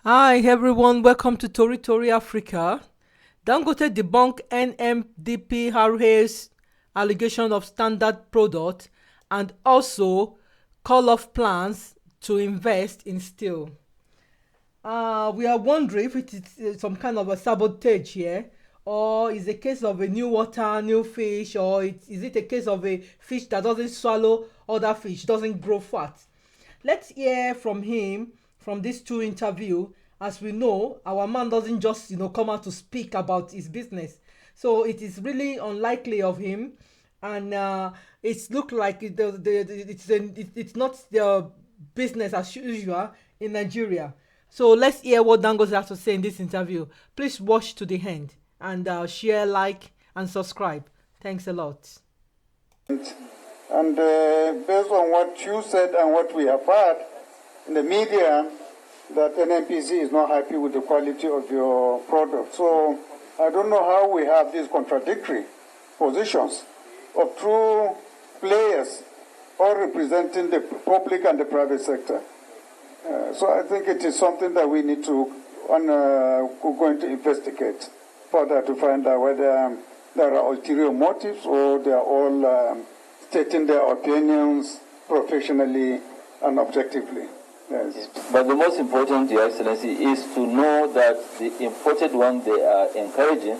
Hi everyone, welcome to Toritori Africa. Dangote Debunks NMDPRA's allegation of standard product and also call off plans to invest in steel. We are wondering if it is some kind of a sabotage here, or is a case of a new water, new fish, or is it a case of a fish that doesn't swallow other fish, doesn't grow fat? Let's hear from him from these two interview. As we know, our man doesn't just come out to speak about his business, so it is really unlikely of him, and it's look like it's not the business as usual in Nigeria. So let's hear what Dangote has to say in this interview. Please watch to the end and share, like, and subscribe. Thanks a lot. And based on what you said and what we have heard in the media, that NNPC is not happy with the quality of your product. So I don't know how we have these contradictory positions of two players all representing the public and the private sector. So I think it is something that we need to, we're going to investigate further to find out whether there are ulterior motives or they are all stating their opinions professionally and objectively. Yes. But the most important, Your Excellency, is to know that the imported one they are encouraging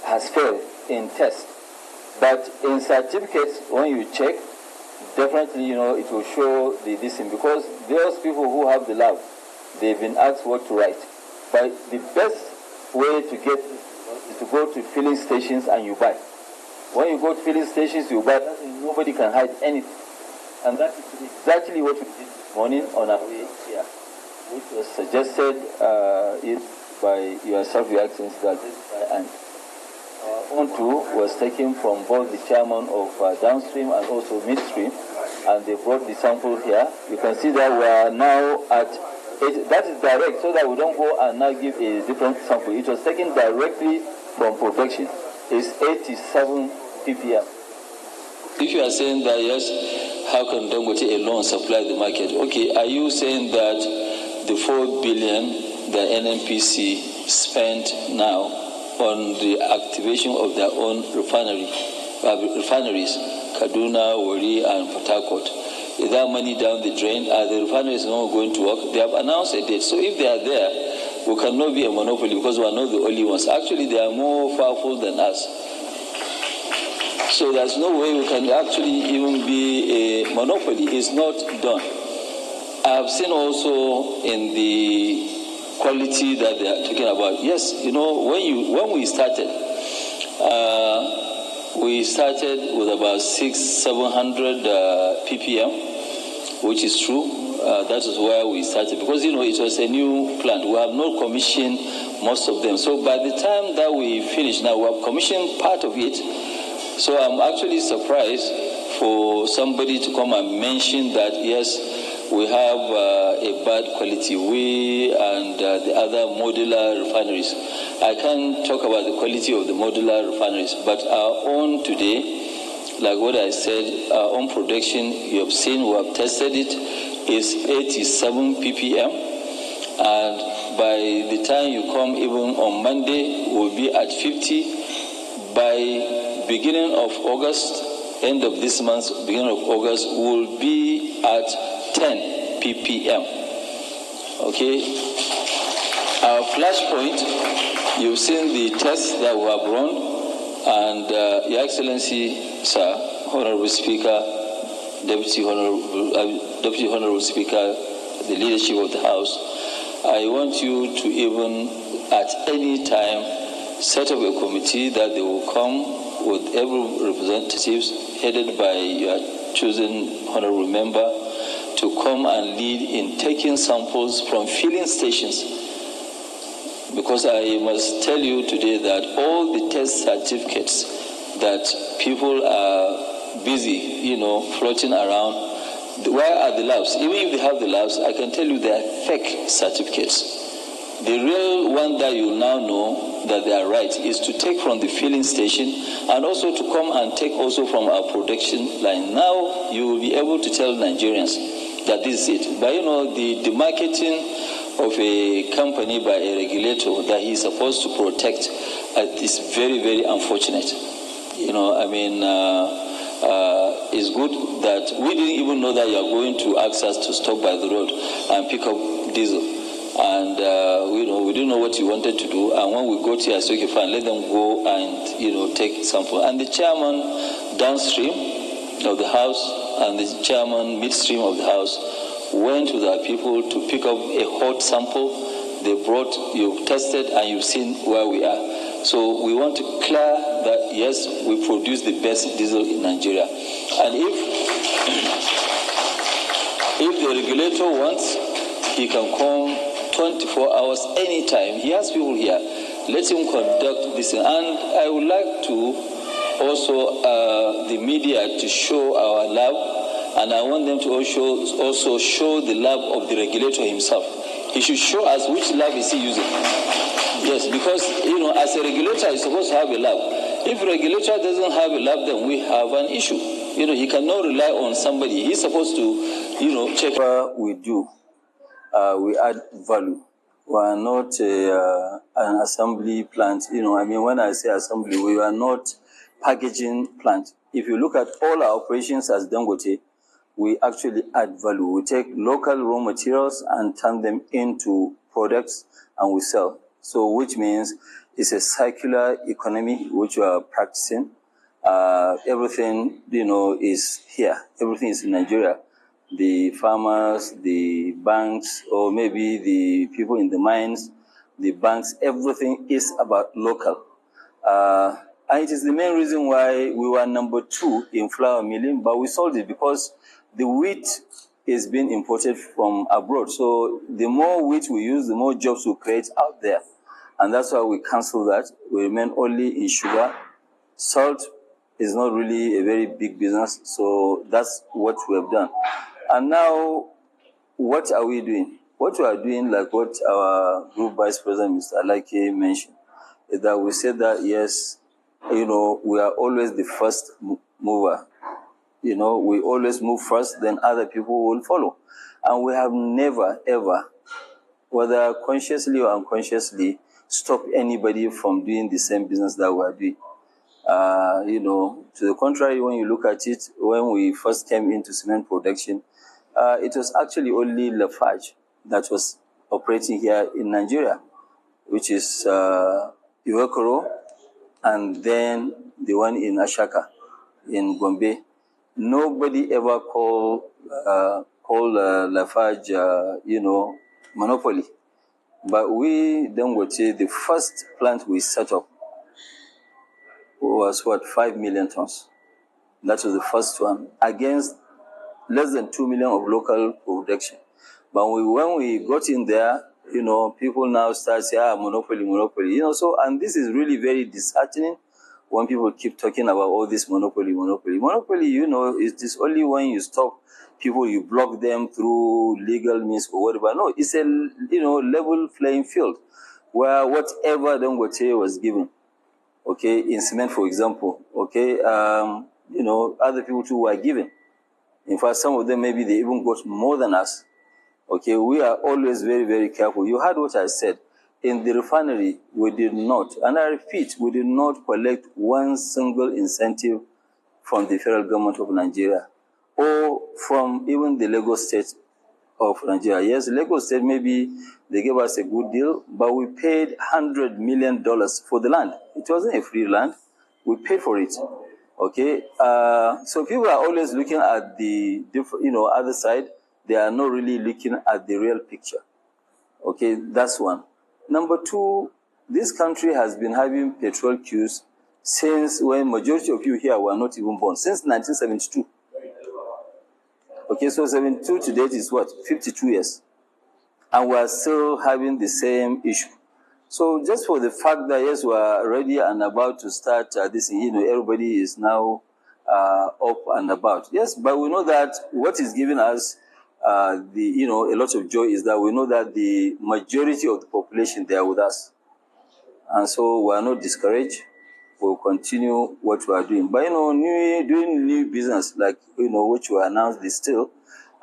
has failed in test. But in certificates, when you check, definitely, it will show the distance, because those people who have the lab, they've been asked what to write. But the best way to get is to go to filling stations and you buy. When you go to filling stations, you buy, nobody can hide anything. And that is exactly what we did this morning on our way here, which was suggested by yourself, Your Excellency, and our own too was taken from both the chairman of downstream and also midstream, and they brought the sample here. You can see that we are now at that is direct, so that we don't go and now give a different sample. It was taken directly from production. It's 87 ppm. If you are saying that, yes, how can Dangote alone supply the market? Okay, are you saying that the 4 billion that NNPC spent now on the activation of their own refineries, Kaduna, Wari, and Port Harcourt, is that money down the drain? Are the refineries not going to work? They have announced a date. So if they are there, we cannot be a monopoly because we are not the only ones. Actually, they are more powerful than us. So there's no way we can actually even be a monopoly. It's not done. I have seen also in the quality that they are talking about. Yes, when we started with about 600-700 ppm, which is true. That is where we started because it was a new plant. We have not commissioned most of them. So by the time that we finish now, we have commissioned part of it. So I'm actually surprised for somebody to come and mention that, yes, we have a bad quality. We and the other modular refineries. I can't talk about the quality of the modular refineries, but our own today, like what I said, our own production, you have seen, we have tested it, is 87 ppm. And by the time you come, even on Monday, we'll be at 50. By beginning of August, end of this month, beginning of August, will be at 10 ppm. Okay? Our flash point, you've seen the tests that we have run, and Your Excellency, Sir, Honorable Speaker, Deputy Honorable Speaker, the leadership of the House, I want you to even at any time set up a committee that they will come with every representatives headed by your chosen honorable member to come and lead in taking samples from filling stations. Because I must tell you today that all the test certificates that people are busy, floating around, where are the labs? Even if they have the labs, I can tell you they are fake certificates. The real one that you now know that they are right is to take from the filling station and also to come and take also from our production line. Now you will be able to tell Nigerians that this is it. But the marketing of a company by a regulator that he's supposed to protect is very, very unfortunate. It's good that we didn't even know that you are going to ask us to stop by the road and pick up diesel. And, we didn't know what you wanted to do. And when we got here, I said, okay, fine, let them go and, take sample. And the chairman downstream of the house and the chairman midstream of the house went with our people to pick up a hot sample. They brought, you've tested, and you've seen where we are. So we want to clear that, yes, we produce the best diesel in Nigeria. And if the regulator wants, he can come 24 hours anytime. He has people here. Let him conduct this. And I would like to also the media to show our lab, and I want them to also show the lab of the regulator himself. He should show us which lab is he using. Yes, because, as a regulator, he's supposed to have a lab. If a regulator doesn't have a lab, then we have an issue. He cannot rely on somebody. He's supposed to, check. We do. We add value. We are not an assembly plant. When I say assembly, we are not packaging plant. If you look at all our operations as Dangote, we actually add value. We take local raw materials and turn them into products and we sell. So which means it's a circular economy which we are practicing. Everything, is here. Everything is in Nigeria. The farmers, the banks, or maybe the people in the mines, the banks, everything is about local. And it is the main reason why we were number 2 in flour milling, but we sold it because the wheat is being imported from abroad. So the more wheat we use, the more jobs we create out there. And that's why we cancel that. We remain only in sugar. Salt is not really a very big business. So that's what we have done. And now, what are we doing? What we are doing, like what our group vice president, Mr. Alake, mentioned, is that we said that, yes, we are always the first mover. We always move first, then other people will follow. And we have never, ever, whether consciously or unconsciously, stopped anybody from doing the same business that we are doing. To the contrary, when you look at it, when we first came into cement production, it was actually only Lafarge that was operating here in Nigeria, which is Iwekoro, and then the one in Ashaka, in Gombe. Nobody ever called Lafarge, monopoly. But we, Dangote, the first plant we set up was 5 million tons. That was the first one, against less than 2 million of local production. But when we got in there, people now start saying, monopoly. And this is really very disheartening when people keep talking about all this monopoly. Monopoly, it is only when you stop people, you block them through legal means or whatever. No, it's a, level playing field where whatever Dangote was given, okay, in cement, for example, okay, other people too were given. In fact, some of them, maybe they even got more than us. Okay, we are always very, very careful. You heard what I said. In the refinery, we did not, and I repeat, we did not collect one single incentive from the federal government of Nigeria or from even the Lagos State of Nigeria. Yes, Lagos State, maybe they gave us a good deal, but we paid $100 million for the land. It wasn't a free land. We paid for it. Okay, so people are always looking at the other side. They are not really looking at the real picture. Okay, that's one. Number 2, this country has been having petrol queues since when majority of you here were not even born, since 1972. Okay, so 72 to date is what? 52 years. And we are still having the same issue. So just for the fact that, yes, we are ready and about to start this, everybody is now up and about. Yes, but we know that what is giving us a lot of joy is that we know that the majority of the population, they are with us. And so we are not discouraged. We'll continue what we are doing. But, doing new business, like, which we announced this still,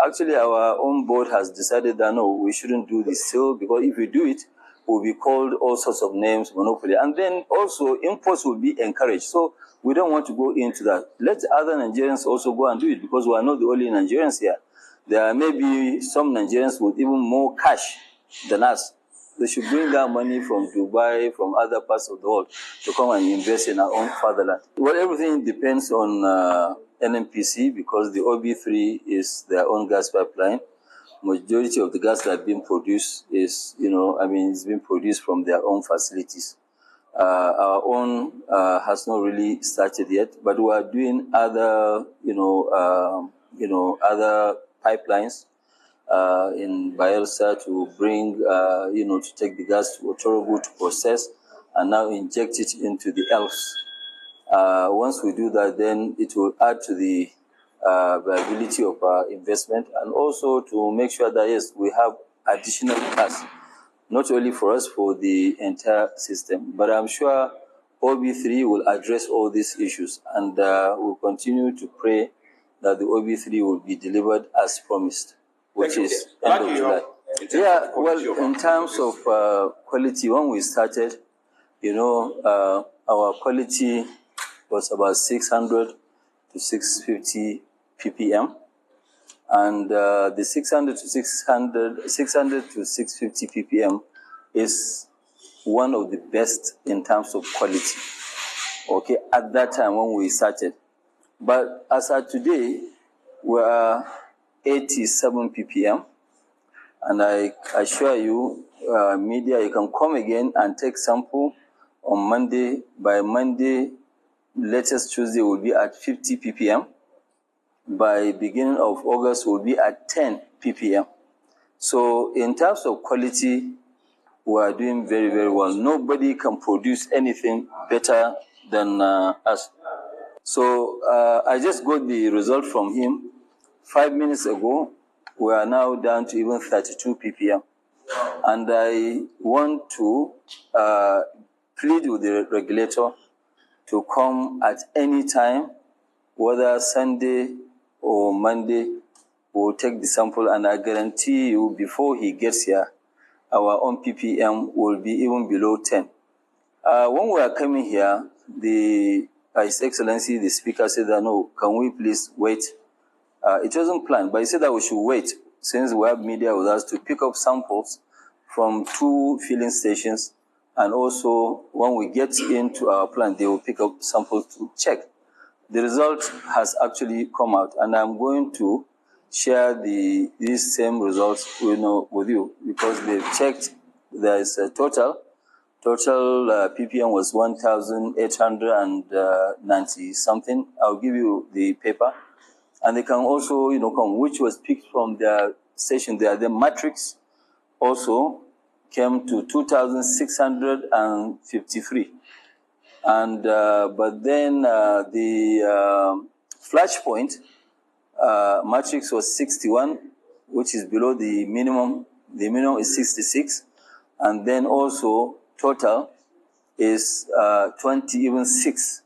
Actually, our own board has decided that no, we shouldn't do this sale, because if we do it, we'll be called all sorts of names, monopoly. And then also imports will be encouraged. So we don't want to go into that. Let other Nigerians also go and do it, because we are not the only Nigerians here. There may be some Nigerians with even more cash than us. They should bring that money from Dubai, from other parts of the world, to come and invest in our own fatherland. Well, everything depends on NMPC, because the OB3 is their own gas pipeline. Majority of the gas that being produced is, it's being produced from their own facilities. Our own has not really started yet, but we are doing other, other pipelines in Bayelsa to bring, to take the gas to Toritori to process and now inject it into the ELFs. Once we do that, then it will add to the viability of our investment, and also to make sure that, yes, we have additional gas, not only for us, for the entire system. But I'm sure OB3 will address all these issues, and we'll continue to pray that the OB3 will be delivered as promised, which is end of July. Yeah, well, in terms of quality, when we started, our quality was about 600 to 650 ppm, and the 600 to 650 ppm is one of the best in terms of quality. Okay, at that time when we started, but as of today, we are 87 ppm, and I assure you, media, you can come again and take sample on Monday. By Monday, latest Tuesday, will be at 50 ppm. By beginning of August, will be at 10 ppm. So in terms of quality, we are doing very, very well. Nobody can produce anything better than us. So I just got the result from him 5 minutes ago. We are now down to even 32 ppm. And I want to plead with the regulator to come at any time, whether Sunday or Monday. We'll take the sample, and I guarantee you, before he gets here, our own ppm will be even below 10. When we are coming here, His Excellency, the Speaker, said that, no, can we please wait? It wasn't planned, but he said that we should wait, since we have media with us, to pick up samples from 2 filling stations. And also, when we get into our plant, they will pick up samples to check. The result has actually come out, and I'm going to share these same results with you, because they've checked. There is a total ppm was 1,890 something. I'll give you the paper, and they can also come, which was picked from their station there. The matrix also came to 2,653, and but then the flash point matrix was 61, which is below the minimum. The minimum is 66, and then also total is 26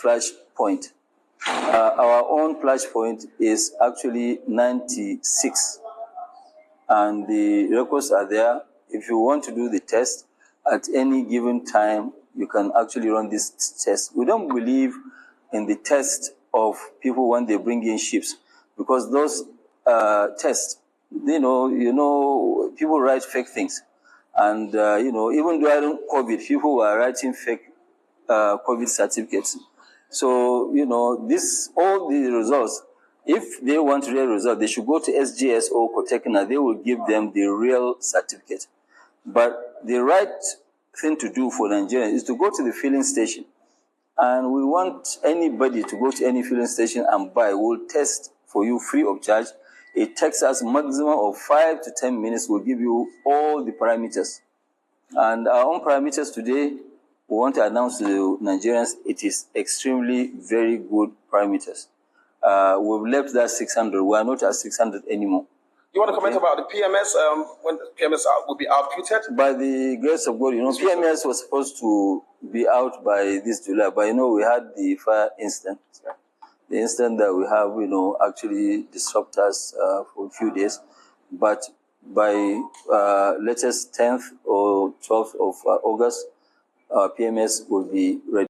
flash point. Our own flash point is actually 96, and the records are there. If you want to do the test at any given time, you can actually run this test. We don't believe in the test of people when they bring in ships, because those tests, people write fake things. And, even during COVID, people were writing fake COVID certificates. So, all the results, if they want real results, they should go to SGS or Cotecna. They will give them the real certificate. But the right thing to do for Nigerians is to go to the filling station. And we want anybody to go to any filling station and buy. We'll test for you free of charge. It takes us maximum of 5 to 10 minutes. We'll give you all the parameters. And our own parameters today, we want to announce to Nigerians, it is extremely very good parameters. We've left that 600. We are not at 600 anymore. You want to comment about the PMS, when the PMS will be outputed? By the grace of God, PMS was supposed to be out by this July, but we had the fire incident. the instance that we have, actually disrupt us for a few days. But by latest 10th or 12th of August, our PMS will be ready.